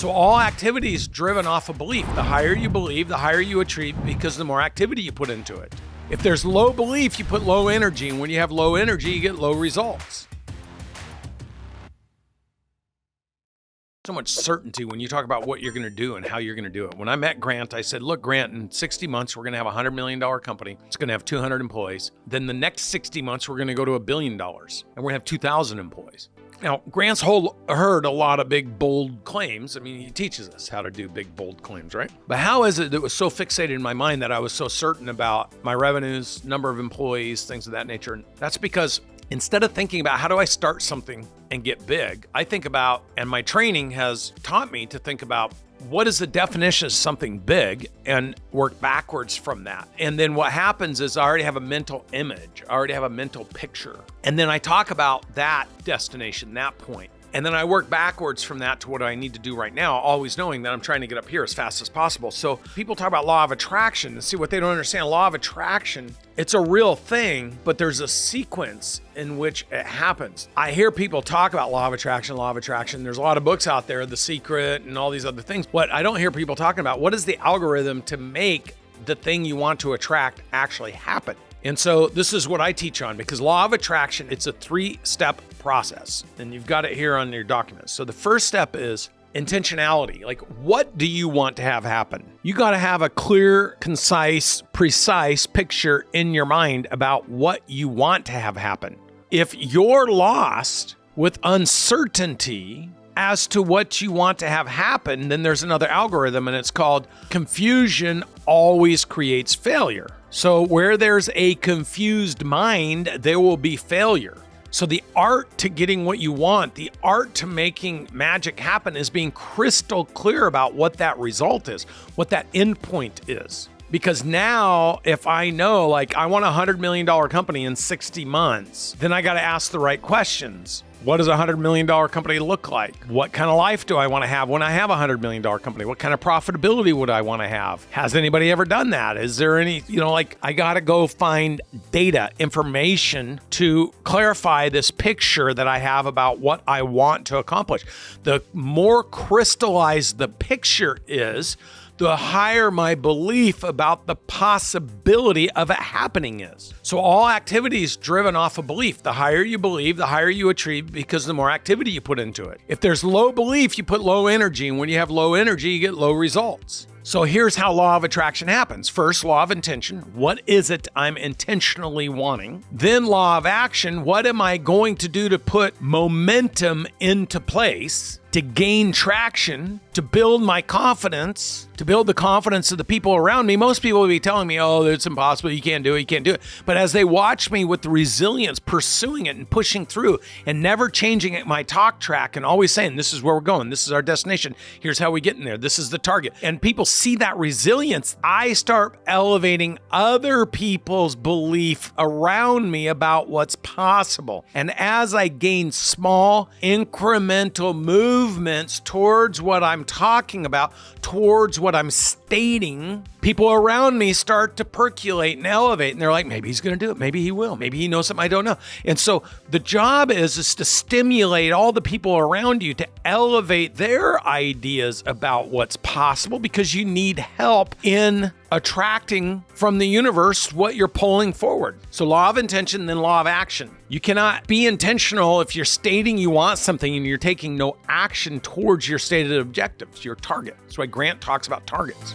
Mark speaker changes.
Speaker 1: So all activity is driven off of belief. The higher you believe, the higher you achieve, because the more activity you put into it. If there's low belief, you put low energy. And when you have low energy, you get low results. So much certainty when you talk about what you're going to do and how you're going to do it. When I met Grant, I said, look, Grant, in 60 months, we're going to have a $100 million company. It's going to have 200 employees. Then the next 60 months, we're going to go to $1 billion and we're going to have 2,000 employees. Now, Grant's heard a lot of big, bold claims. I mean, he teaches us how to do big, bold claims, right? But how is it that it was so fixated in my mind that I was so certain about my revenues, number of employees, things of that nature? And that's because instead of thinking about how do I start something and get big, I think about, and my training has taught me to think about, what is the definition of something big and work backwards from that. And then what happens is I already have a mental image. I already have a mental picture. And then I talk about that destination, that point. And then I work backwards from that to what I need to do right now, always knowing that I'm trying to get up here as fast as possible. So people talk about law of attraction and see what they don't understand. Law of attraction, it's a real thing, but there's a sequence in which it happens. I hear people talk about law of attraction, law of attraction. There's a lot of books out there, The Secret and all these other things. What I don't hear people talking about, what is the algorithm to make the thing you want to attract actually happen? And so this is what I teach on, because law of attraction, it's a 3-step process, and you've got it here on your documents. So the first step is intentionality. Like, what do you want to have happen? You got to have a clear, concise, precise picture in your mind about what you want to have happen. If you're lost with uncertainty as to what you want to have happen, then there's another algorithm, and it's called confusion always creates failure. So where there's a confused mind, there will be failure. So the art to getting what you want, the art to making magic happen is being crystal clear about what that result is, what that endpoint is. Because now if I know, like, I want a $100 million company in 60 months, then I got to ask the right questions. What does a $100 million company look like? What kind of life do I want to have when I have a $100 million company? What kind of profitability would I want to have? Has anybody ever done that? Is there any, I got to go find data, information to clarify this picture that I have about what I want to accomplish. The more crystallized the picture is, the higher my belief about the possibility of it happening is. So all activity is driven off of belief. The higher you believe, the higher you achieve, because the more activity you put into it. If there's low belief, you put low energy. And when you have low energy, you get low results. So here's how law of attraction happens. First, law of intention. What is it I'm intentionally wanting? Then law of action. What am I going to do to put momentum into place, to gain traction, to build my confidence, to build the confidence of the people around me? Most people will be telling me, oh, it's impossible, you can't do it, you can't do it. But as they watch me with the resilience, pursuing it and pushing through and never changing my talk track and always saying, this is where we're going, this is our destination, here's how we get in there, this is the target. And people see that resilience, I start elevating other people's belief around me about what's possible. And as I gain small, incremental movements towards what I'm talking about, towards what I'm stating, people around me start to percolate and elevate. And they're like, maybe he's going to do it. Maybe he will. Maybe he knows something I don't know. And so the job is to stimulate all the people around you to elevate their ideas about what's possible, because you need help in attracting from the universe what you're pulling forward. So law of intention, then law of action. You cannot be intentional if you're stating you want something and you're taking no action towards your stated objectives, your target. That's why Grant talks about targets.